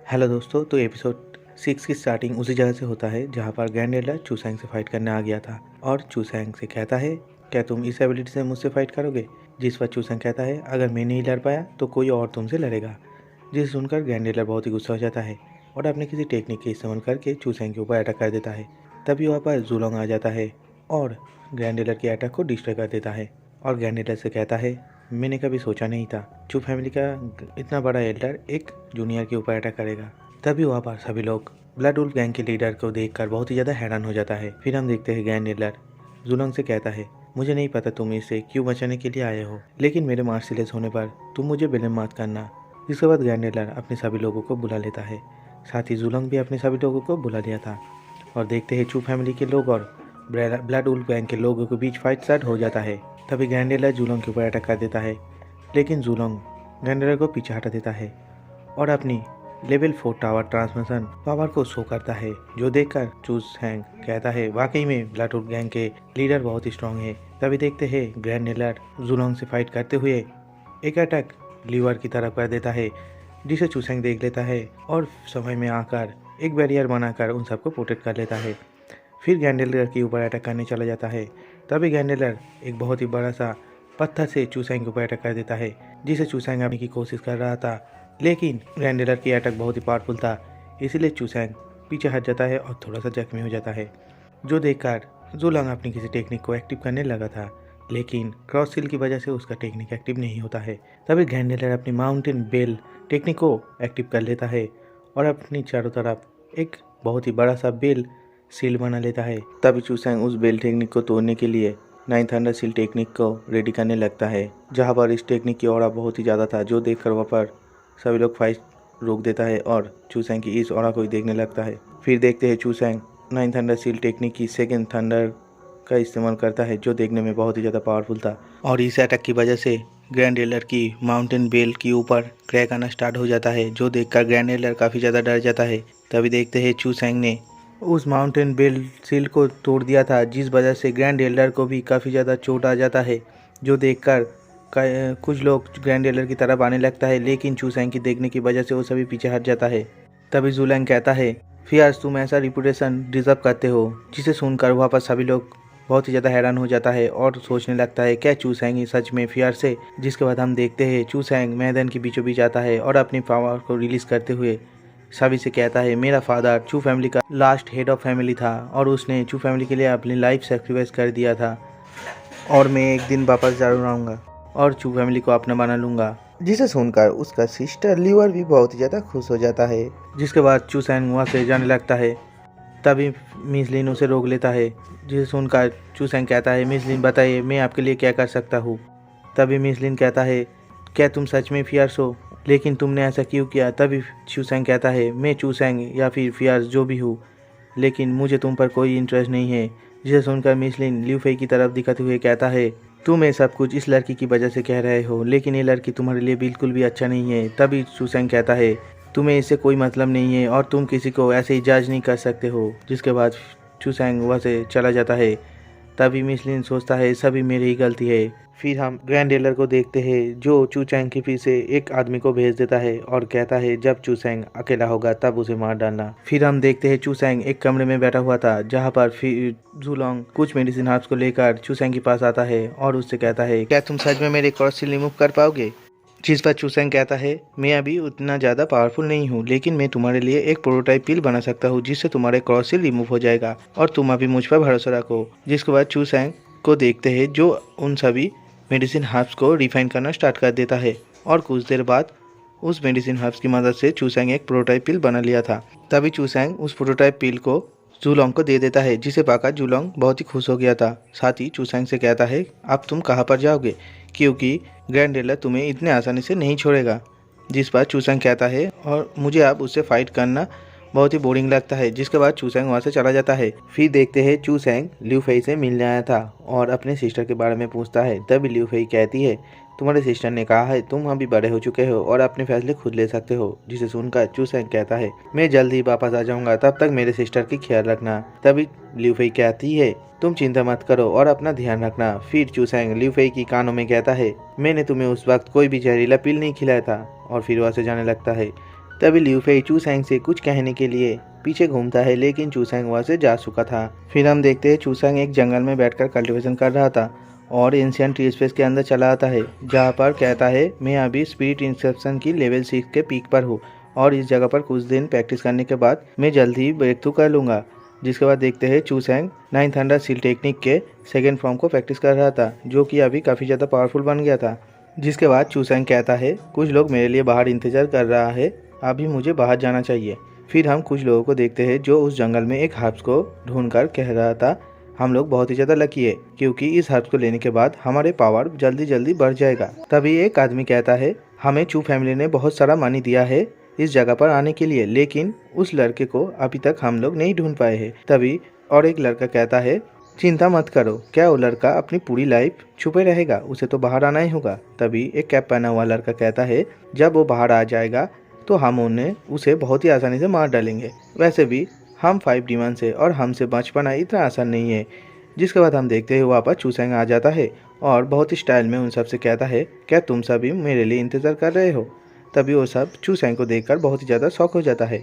Hello दोस्तों, तो episode 6 की स्टार्टिंग उसी जगह से होता है जहाँ पर ग्रैंड चूसैंग से फाइट करने आ गया था और चूसैंग से कहता है, क्या तुम इस एबिलिटी से मुझसे फाइट करोगे? जिस पर चूसैंग कहता है, अगर मैं नहीं लड़ पाया तो कोई और तुमसे लड़ेगा। जिसे सुनकर ग्रैंड बहुत ही गुस्सा हो जाता है और अपने किसी टेक्निक के इस्तेमाल करके चूसैंग के ऊपर अटैक कर देता है। तभी वहाँ पर जूलोंग आ जाता है और ग्रैंड के अटैक को डिस्ट्रॉय कर देता है और ग्रैंड से कहता है, मैंने कभी सोचा नहीं था चू फैमिली का इतना बड़ा एल्डर एक जूनियर के ऊपर अटैक करेगा। तभी वहाँ पर सभी लोग ब्लड वुल्फ गैंग के लीडर को देखकर बहुत ही ज़्यादा हैरान हो जाता है। फिर हम देखते हैं ग्रैंड एल्डर जूलोंग से कहता है, मुझे नहीं पता तुम इसे क्यों बचाने के लिए आए हो, लेकिन मेरे मार्सिलेस होने पर तुम मुझे ब्लेम मत करना। जिसके बाद ग्रैंड एल्डर अपने सभी लोगों को बुला लेता है। साथ ही जूलोंग भी अपने सभी लोगों को बुला लिया था और देखते हैं चू फैमिली के लोग और ब्लड वुल्फ गैंग के लोगों के बीच फाइट स्टार्ट हो जाता है। तभी ग्रैंड एल्डर जूलोंग के ऊपर अटैक कर देता है, लेकिन जूलोंग ग्रैंड एल्डर को पीछे हटा देता है और अपनी लेवल 4 टावर ट्रांसमिशन पावर को शो करता है, जो देखकर चूसैंग कहता है, वाकई में ब्लड वुल्फ गैंग के लीडर बहुत ही स्ट्रांग है। तभी देखते हैं ग्रैंड एल्डर जूलोंग से फाइट करते हुए एक अटैक लीवर की तरफ कर देता है, जिसे चूसैंग देख लेता है और समय में आकर एक बैरियर बनाकर उन सबको प्रोटेक्ट कर लेता है। फिर ग्रैंड एल्डर के ऊपर अटैक करने चला जाता है। तभी ग्रैंड एल्डर एक बहुत ही बड़ा सा पत्थर से चूसैंग के ऊपर अटैक कर देता है, जिसे चूसैंग आने की कोशिश कर रहा था, लेकिन ग्रैंड एल्डर की अटैक बहुत ही पावरफुल था, इसीलिए चूसैंग पीछे हट जाता है और थोड़ा सा जख्मी हो जाता है। जो देखकर जूलोंग अपनी किसी टेक्निक को एक्टिव करने लगा था, लेकिन क्रॉस सील की वजह से उसका टेक्निक एक्टिव नहीं होता है। तभी ग्रैंड एल्डर अपनी माउंटेन बेल टेक्निक को एक्टिव कर लेता है और अपनी चारों तरफ एक बहुत ही बड़ा सा बेल सील बना लेता है। तभी चूसैंग उस बेल टेक्निक को तोड़ने के लिए 9 थंडर सील टेक्निक को रेडी करने लगता है, जहाँ पर इस टेक्निक की ऑरा बहुत ही ज़्यादा था, जो देखकर वहाँ पर सभी लोग फाइट रोक देता है और चूसैंग की इस ऑरा को ही देखने लगता है। फिर देखते हैं चूसैंग 9 थंडर सील टेक्निक की सेकेंड थंडर का इस्तेमाल करता है, जो देखने में बहुत ही ज़्यादा पावरफुल था, और इस अटैक की वजह से ग्रैंड एल्डर की माउंटेन बेल के ऊपर क्रैक आना स्टार्ट हो जाता है, जो देखकर ग्रैंड एल्डर काफ़ी ज़्यादा डर जाता है। तभी देखते हैं चूसैंग ने उस माउंटेन बेल सील को तोड़ दिया था, जिस वजह से ग्रैंड एल्डर को भी काफ़ी ज़्यादा चोट आ जाता है, जो देखकर कुछ लोग ग्रैंड एल्डर की तरफ आने लगता है, लेकिन चूसैंग की देखने की वजह से वो सभी पीछे हट जाता है। तभी जूलोंग कहता है, फियार्स तुम ऐसा रिपुटेशन डिजर्व करते हो, जिसे सुनकर वहाँ पर सभी लोग बहुत ही ज़्यादा हैरान हो जाता है और सोचने लगता है, क्या चूसैंग ही सच में फियार्स है? जिसके बाद हम देखते हैं चूसैंग मैदान के बीचों बीच आता है और अपनी पावर को रिलीज़ करते हुए सभी से कहता है, मेरा फादर चू फैमिली का लास्ट हेड ऑफ फैमिली था और उसने चू फैमिली के लिए अपनी लाइफ सेक्रीफाइस कर दिया था, और मैं एक दिन वापस जरूर आऊँगा और चू फैमिली को अपना बना लूँगा। जिसे सुनकर उसका सिस्टर लीवर भी बहुत ही ज़्यादा खुश हो जाता है। जिसके बाद चूसैंग वहाँ से जाने लगता है। तभी मिसलिन उसे रोक लेता है, जिसे सुनकर चूसैंग कहता है, मिसलिन बताइए मैं आपके लिए क्या कर सकता हूँ। तभी मिसलिन कहता है, क्या तुम सच में फियार्स हो, लेकिन तुमने ऐसा क्यों किया? तभी चूसैंग कहता है, मैं चूसैंग या फिर फियार्स जो भी हूँ, लेकिन मुझे तुम पर कोई इंटरेस्ट नहीं है। जिसे सुनकर मिसलिन ल्यू फेई की तरफ दिखाते हुए कहता है, तुम ये सब कुछ इस लड़की की वजह से कह रहे हो, लेकिन ये लड़की तुम्हारे लिए बिल्कुल भी अच्छा नहीं है। तभी चूसैंग कहता है, तुम्हें इससे कोई मतलब नहीं है और तुम किसी को ऐसे ही जज नहीं कर सकते हो। जिसके बाद चूसैंग वहाँ से चला जाता है। तभी मिसलिन सोचता है, सभी मेरी ही गलती है। फिर हम ग्रैंड एल्डर को देखते हैं, जो चूसैंग के पीछे एक आदमी को भेज देता है और कहता है, जब चूसैंग अकेला होगा तब उसे मार डालना। फिर हम देखते हैं चूसैंग एक कमरे में बैठा हुआ था, जहाँ पर फिर जूलोंग कुछ मेडिसिन हर्ब्स को लेकर चूसैंग के पास आता है और उससे कहता है, क्या तुम सच में मेरे क्रॉस सील रिमूव कर पाओगे? जिस पर चूसैंग कहता है, मैं अभी उतना ज़्यादा पावरफुल नहीं हूँ, लेकिन मैं तुम्हारे लिए एक प्रोटोटाइप पिल बना सकता हूँ, जिससे तुम्हारे क्रॉस सील रिमूव हो जाएगा और तुम अभी मुझ पर भरोसा रखो। जिसके बाद चूसैंग को देखते हैं, जो उन सभी मेडिसिन हर्ब्स को रिफाइन करना स्टार्ट कर देता है और कुछ देर बाद उस मेडिसिन हर्ब्स की मदद से चूसैंग एक प्रोटोटाइप पिल बना लिया था। तभी चूसैंग उस प्रोटोटाइप पिल को जूलोंग को दे देता है, जिसे पाकर जूलोंग बहुत ही खुश हो गया था। साथ ही चूसैंग से कहता है, अब तुम कहाँ पर जाओगे, क्योंकि ग्रैंड एल्डर तुम्हें इतने आसानी से नहीं छोड़ेगा। जिस पर चूसैंग कहता है, और मुझे अब उससे फाइट करना बहुत ही बोरिंग लगता है। जिसके बाद चूसैंग वहाँ से चला जाता है। फिर देखते हैं चूसैंग ल्यू फेई से मिलने आया था और अपने सिस्टर के बारे में पूछता है। तभी ल्यू फेई कहती है, तुम्हारे सिस्टर ने कहा है तुम अभी बड़े हो चुके हो और अपने फैसले खुद ले सकते हो। जिसे सुनकर चूसैंग कहता है, मैं जल्द ही वापस आ जाऊंगा, तब तक मेरे सिस्टर की ख्याल रखना। तभी ल्यू फेई कहती है, तुम चिंता मत करो और अपना ध्यान रखना। फिर चूसैंग ल्यू फेई की कानों में कहता है, मैंने तुम्हें उस वक्त कोई भी जहरीला पिल नहीं खिलाया था, और फिर वहाँ से जाने लगता है। तभी लिू फेई चूसैंग से कुछ कहने के लिए पीछे घूमता है, लेकिन चूसैंग वहाँ से जा चुका था। फिर हम देखते हैं चूसैंग एक जंगल में बैठकर कल्टीवेशन कर रहा था और एंशिएंट ट्री स्पेस के अंदर चला आता है, जहाँ पर कहता है मैं अभी स्पिरिट इंसेप्शन की लेवल 6 के पीक पर हूँ और इस जगह पर कुछ दिन प्रैक्टिस करने के बाद मैं जल्द ही ब्रेक थ्रू कर लूँगा। जिसके बाद देखते हैं चूसैंग 9 थंडर सील टेक्निक के सेकेंड फॉर्म को प्रैक्टिस कर रहा था, जो कि अभी काफ़ी ज़्यादा पावरफुल बन गया था। जिसके बाद चूसैंग कहता है कुछ लोग मेरे लिए बाहर इंतज़ार कर रहा है, अभी मुझे बाहर जाना चाहिए। फिर हम कुछ लोगों को देखते हैं जो उस जंगल में एक हर्ब्स को ढूंढकर कह रहा था हम लोग बहुत ही ज़्यादा लकी है, क्योंकि इस हर्ब्स को लेने के बाद हमारे पावर जल्दी जल्दी बढ़ जाएगा। तभी एक आदमी कहता है हमें चू फैमिली ने बहुत सारा मनी दिया है इस जगह पर आने के लिए, लेकिन उस लड़के को अभी तक हम लोग नहीं ढूंढ पाए हैं। तभी और एक लड़का कहता है चिंता मत करो, क्या वो लड़का अपनी पूरी लाइफ छुपे रहेगा, उसे तो बाहर आना ही होगा। तभी एक कैप पहना हुआ लड़का कहता है जब वो बाहर आ जाएगा तो हम उसे बहुत ही आसानी से मार डालेंगे। वैसे भी हम 5 डिमंस है और हमसे बच पाना इतना आसान नहीं है। जिसके बाद हम देखते हैं वहाँ पर चूसैंग आ जाता है और बहुत ही स्टाइल में उन सब से कहता है क्या तुम सभी मेरे लिए इंतज़ार कर रहे हो। तभी वो सब चूसैंग को देखकर बहुत ही ज़्यादा शॉक हो जाता है।